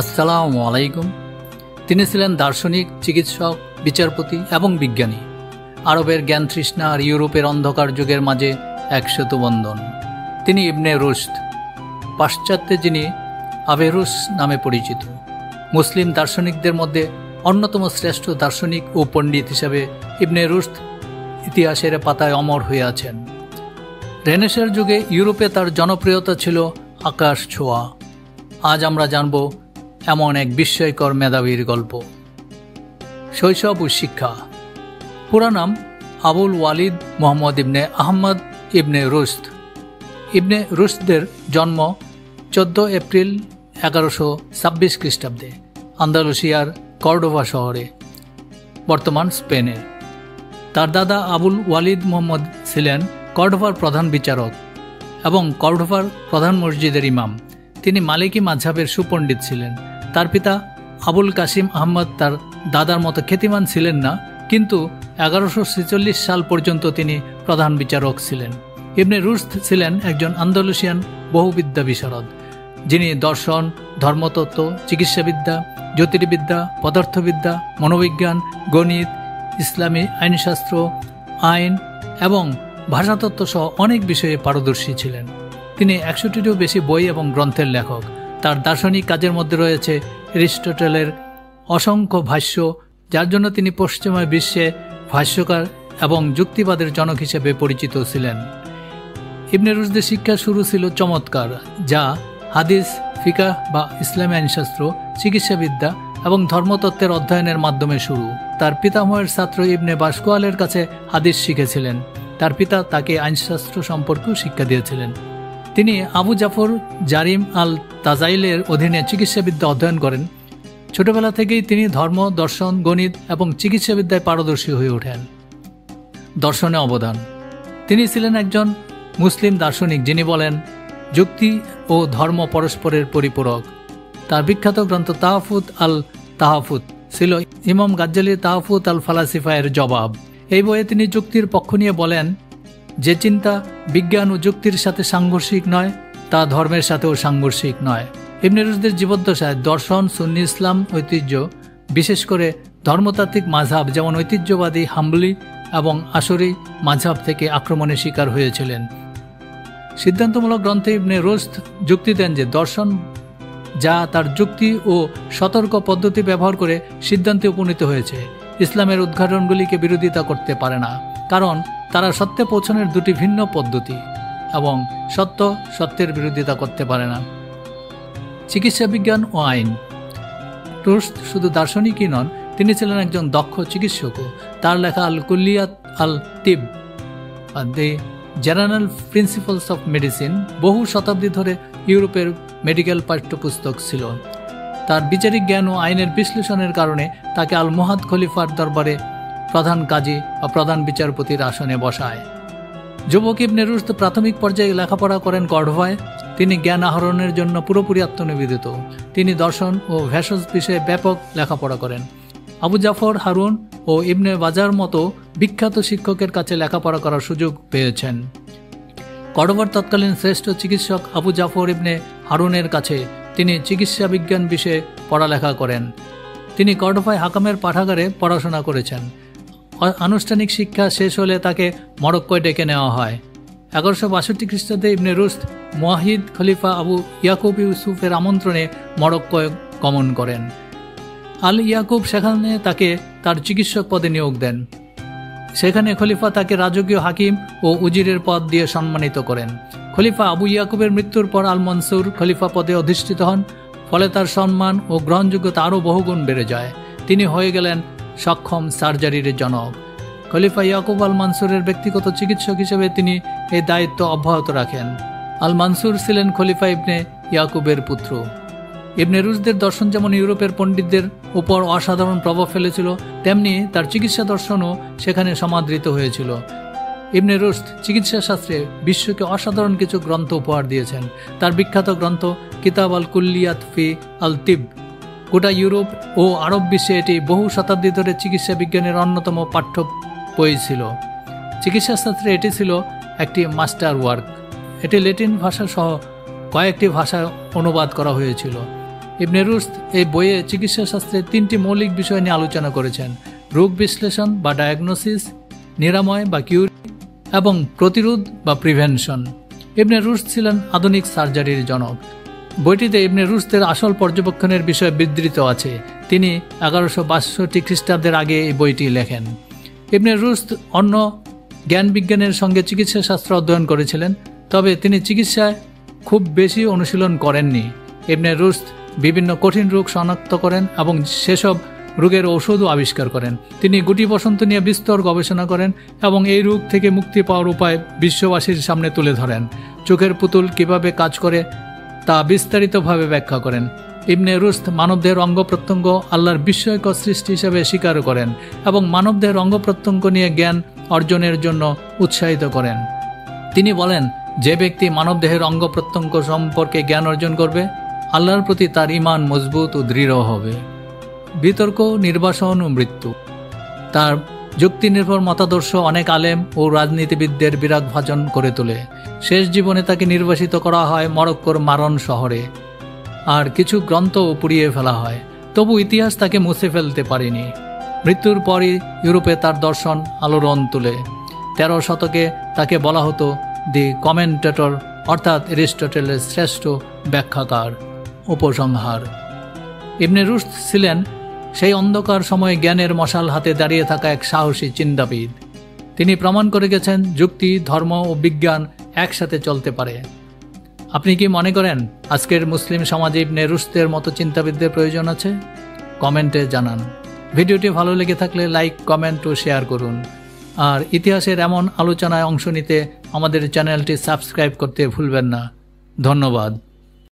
আসসালামু আলাইকুম। তিনি ছিলেন দার্শনিক, চিকিৎসক, বিচারপতি এবং বিজ্ঞানী। আরবের জ্ঞান তৃষ্ণা আর ইউরোপের অন্ধকার যুগের মাঝে এক সেতুবন্ধন। তিনি ইবনে রুশদ, পাশ্চাত্যে যিনি আভেরুস নামে পরিচিত। মুসলিম দার্শনিকদের মধ্যে অন্যতম শ্রেষ্ঠ দার্শনিক ও পণ্ডিত হিসেবে ইবনে রুশদ ইতিহাসের পাতায় অমর হয়ে আছেন। রেনেসাঁর যুগে ইউরোপে তার জনপ্রিয়তা ছিল আকাশ ছোঁয়া। আজ আমরা জানব এমন এক বিস্ময়কর মেধাবীর গল্প। শৈশব ও শিক্ষা। পুরা নাম আবুল ওয়ালিদ মোহাম্মদ ইবনে আহমদ ইবনে রুশদ। ইবনে রুশদের জন্ম 14 এপ্রিল 1126 খ্রিস্টাব্দে আন্দালুসিয়ার কর্ডোভা শহরে, বর্তমান স্পেনের। তার দাদা আবুল ওয়ালিদ মোহাম্মদ ছিলেন কর্ডোভার প্রধান বিচারক এবং কর্ডোভার প্রধান মসজিদের ইমাম। তিনি মালিকি মাযহাবের সুপণ্ডিত ছিলেন। তার পিতা আবুল কাসিম আহমদ তার দাদার মতো খ্যাতিমান ছিলেন না, কিন্তু 1146 সাল পর্যন্ত তিনি প্রধান বিচারক ছিলেন। ইবনে রুশদ ছিলেন একজন আন্দালুসিয়ান বহুবিদ্যা বিশারদ, যিনি দর্শন, ধর্মতত্ত্ব, চিকিৎসাবিদ্যা, জ্যোতির্বিদ্যা, পদার্থবিদ্যা, মনোবিজ্ঞান, গণিত, ইসলামী আইনশাস্ত্র, আইন এবং ভাষাতত্ত্ব সহ অনেক বিষয়ে পারদর্শী ছিলেন। তিনি 100টিরও বেশি বই এবং গ্রন্থের লেখক। তার দার্শনিক কাজের মধ্যে রয়েছে অ্যারিস্টটলের অসংখ্য ভাষ্য, যার জন্য তিনি পশ্চিমা বিশ্বে ভাষ্যকার এবং যুক্তিবাদের জনক হিসেবে পরিচিত ছিলেন। ইবনে রুশদের শিক্ষা শুরু ছিল চমৎকার, যা হাদিস, ফিকাহ বা ইসলামী আইনশাস্ত্র, চিকিৎসাবিদ্যা এবং ধর্মতত্ত্বের অধ্যয়নের মাধ্যমে শুরু। তার পিতামহের ছাত্র ইবনে বাশকুয়ালের কাছে হাদিস শিখেছিলেন। তার পিতা তাকে আইনশাস্ত্র সম্পর্কেও শিক্ষা দিয়েছিলেন। তিনি আবু জাফর জারিম আল তাজাইলের অধীনে চিকিৎসাবিদ্যা অধ্যয়ন করেন। ছোটবেলা থেকেই তিনি ধর্ম, দর্শন, গণিত এবং চিকিৎসাবিদ্যায় পারদর্শী হয়ে ওঠেন। দর্শনে অবদান। তিনি ছিলেন একজন মুসলিম দার্শনিক, যিনি বলেন যুক্তি ও ধর্ম পরস্পরের পরিপূরক। তার বিখ্যাত গ্রন্থ তাহফুত আল তাহফুত ছিল ইমাম গাজ্জালির তাহফুত আল ফালাসিফা এর জবাব। এই বইয়ে তিনি যুক্তির পক্ষ নিয়ে বলেন, যে চিন্তা বিজ্ঞান ও যুক্তির সাথে সাংঘর্ষিক নয়, তা ধর্মের সাথেও সাংঘর্ষিক নয়। ইবনে রুশদের জীবদ্দশায় দর্শন, সুন্নি ইসলাম ঐতিহ্য, বিশেষ করে ধর্মতাত্ত্বিক মাযহাব যেমন ঐতিহ্যবাদী হাম্বলি এবং আশরি মাযহাব থেকে আক্রমণের শিকার হয়েছিলেন। সিদ্ধান্তমূলক গ্রন্থে ইবনে রুশদ যুক্তি দেন যে দর্শন, যা তার যুক্তি ও সতর্ক পদ্ধতি ব্যবহার করে সিদ্ধান্তে উপনীত হয়েছে, ইসলামের উদ্ঘাটনগুলিকে বিরোধিতা করতে পারে না, কারণ তারা সত্যে পৌঁছানোর দুটি ভিন্ন পদ্ধতি এবং সত্য সত্যের বিরোধিতা করতে পারে না। চিকিৎসা বিজ্ঞান ও আইন। রুশদ শুধু দার্শনিকই নন, তিনি ছিলেন একজন দক্ষ চিকিৎসকও। তার লেখা আল কুল্লিয়াত আল তিব, the general principles of medicine বহু শতাব্দী ধরে ইউরোপের মেডিকেল পাঠ্যপুস্তক ছিল। তার বিচারিক জ্ঞান ও আইনের বিশ্লেষণের কারণে তাকে আল মুহাদ খলিফার দরবারে প্রধান কাজী বা প্রধান বিচারপতির আসনে বসায়। যুবক ইবনে রুশদ প্রাথমিক পর্যায়ে লেখাপড়া করেন কর্ডোভায়। তিনি জ্ঞান আহরণের জন্য পুরোপুরি আত্মনিবেদিত। তিনি দর্শন ও ভেষজ বিষয়ে ব্যাপক লেখাপড়া করেন। আবু জাফর হারুন ও ইবনে বাজার মতো বিখ্যাত শিক্ষকের কাছে লেখাপড়া করার সুযোগ পেয়েছেন। কর্ডোভার তৎকালীন শ্রেষ্ঠ চিকিৎসক আবু জাফর ইবনে হারুনের কাছে তিনি চিকিৎসা বিজ্ঞান বিষয়ে পড়ালেখা করেন। তিনি কর্ডোভায় হাকামের পাঠাগারে পড়াশোনা করেছেন। আনুষ্ঠানিক শিক্ষা শেষ হলে তাকে মরক্কোয় ডেকে নেওয়া হয়। 1162 খ্রিস্টাব্দে ইবনে রুশদ মুয়াহিদ খলিফা আবু ইয়াকুব ইউসুফের আমন্ত্রণে মরক্কোয় গমন করেন। আল ইয়াকুব সেখানে তাকে তার চিকিৎসক পদে নিয়োগ দেন। সেখানে খলিফা তাকে রাজকীয় হাকিম ও উজিরের পদ দিয়ে সম্মানিত করেন। খলিফা আবু ইয়াকুবের মৃত্যুর পর আল মনসুর খলিফা পদে অধিষ্ঠিত হন। ফলে তার সম্মান ও গ্রহণযোগ্যতা আরও বহুগুণ বেড়ে যায়। তিনি হয়ে গেলেন সক্ষম সার্জারির জনক। খলিফা ইয়াকুব আল মানসুরের ব্যক্তিগত চিকিৎসক হিসেবে তিনি এই দায়িত্ব অব্যাহত রাখেন। আল মানসুর ছিলেন খলিফা ইবনে ইয়াকুবের পুত্র। ইবনে রুশদের দর্শন যেমন ইউরোপের পণ্ডিতদের উপর অসাধারণ প্রভাব ফেলেছিল, তেমনি তার চিকিৎসা দর্শনও সেখানে সমাদৃত হয়েছিল। ইবনে রুশদ চিকিৎসা শাস্ত্রে বিশ্বকে অসাধারণ কিছু গ্রন্থ উপহার দিয়েছেন। তার বিখ্যাত গ্রন্থ কিতাব আল কুল্লিয়াত ফি আল তিব গোটা ইউরোপ ও আরব বিশ্বে এটি বহু শতাব্দী ধরে চিকিৎসা বিজ্ঞানের অন্যতম পাঠ্য বই ছিল। চিকিৎসাশাস্ত্রে এটি ছিল একটি মাস্টার ওয়ার্ক। এটি ল্যাটিন ভাষা সহ কয়েকটি ভাষায় অনুবাদ করা হয়েছিল। ইবনে রুশদ এই বইয়ে চিকিৎসা শাস্ত্রের 3টি মৌলিক বিষয় নিয়ে আলোচনা করেছেন: রোগ বিশ্লেষণ বা ডায়াগনোসিস, নিরাময় বা কিউর, এবং প্রতিরোধ বা প্রিভেনশন। ইবনে রুশদ ছিলেন আধুনিক সার্জারির জনক। বইটিতে ইবনে রুশদের আসল পর্যবেক্ষণের বিষয় বিধৃত আছে। তিনি 1162 খ্রিস্টাব্দের আগে এই বইটি লেখেন। ইবনে রুশদ অন্য জ্ঞান বিজ্ঞানের সঙ্গে চিকিৎসা শাস্ত্র অধ্যয়ন করেছিলেন, তবে তিনি চিকিৎসায় খুব বেশি অনুশীলন করেননি। ইবনে রুশদ বিভিন্ন কঠিন রোগ শনাক্ত করেন এবং সেসব রোগের ঔষধও আবিষ্কার করেন। তিনি গুটি বসন্ত নিয়ে বিস্তর গবেষণা করেন এবং এই রোগ থেকে মুক্তি পাওয়ার উপায় বিশ্ববাসীর সামনে তুলে ধরেন। চোখের পুতুল কিভাবে কাজ করে তা বিস্তারিতভাবে ব্যাখ্যা করেন। ইবনে রুশদ মানবদেহের অঙ্গ প্রত্যঙ্গ আল্লাহর বিস্ময়কর সৃষ্টি হিসেবে স্বীকার করেন এবং মানবদেহের অঙ্গ প্রত্যঙ্গ নিয়ে জ্ঞান অর্জনের জন্য উৎসাহিত করেন। তিনি বলেন, যে ব্যক্তি মানবদেহের অঙ্গ প্রত্যঙ্গ সম্পর্কে জ্ঞান অর্জন করবে, আল্লাহর প্রতি তার ঈমান মজবুত ও দৃঢ় হবে। বিতর্ক, নির্বাসন ও মৃত্যু। তার যুক্তিনির্ভর মতাদর্শ অনেক আলেম ও রাজনীতিবিদদের বিরাগভাজন করে তোলে। শেষ জীবনে তাকে নির্বাসিত করা হয় মরক্কোর মারন শহরে, আর কিছু গ্রন্থও পুড়িয়ে ফেলা হয়। তবু ইতিহাস তাকে মুছে ফেলতে পারেনি। মৃত্যুর পরই ইউরোপে তার দর্শন আলোড়ন তোলে। 13 শতকে তাকে বলা হতো দি কমেন্টেটর, অর্থাৎ এরিস্টটলের শ্রেষ্ঠ ব্যাখ্যাকার। উপসংহার: ইবনে রুশদ ছিলেন সেই অন্ধকার সময়ে জ্ঞানের মশাল হাতে দাঁড়িয়ে থাকা এক সাহসী চিন্তাবিদ। তিনি প্রমাণ করে গেছেন যুক্তি, ধর্ম ও বিজ্ঞান একসাথে চলতে পারে। আপনি কি মনে করেন আজকের মুসলিম সমাজে ইবনে রুশদের মতো চিন্তাবিদদের প্রয়োজন আছে? কমেন্টে জানান। ভিডিওটি ভালো লেগে থাকলে লাইক, কমেন্ট ও শেয়ার করুন। আর ইতিহাসের এমন আলোচনায় অংশ নিতে আমাদের চ্যানেলটি সাবস্ক্রাইব করতে ভুলবেন না। ধন্যবাদ।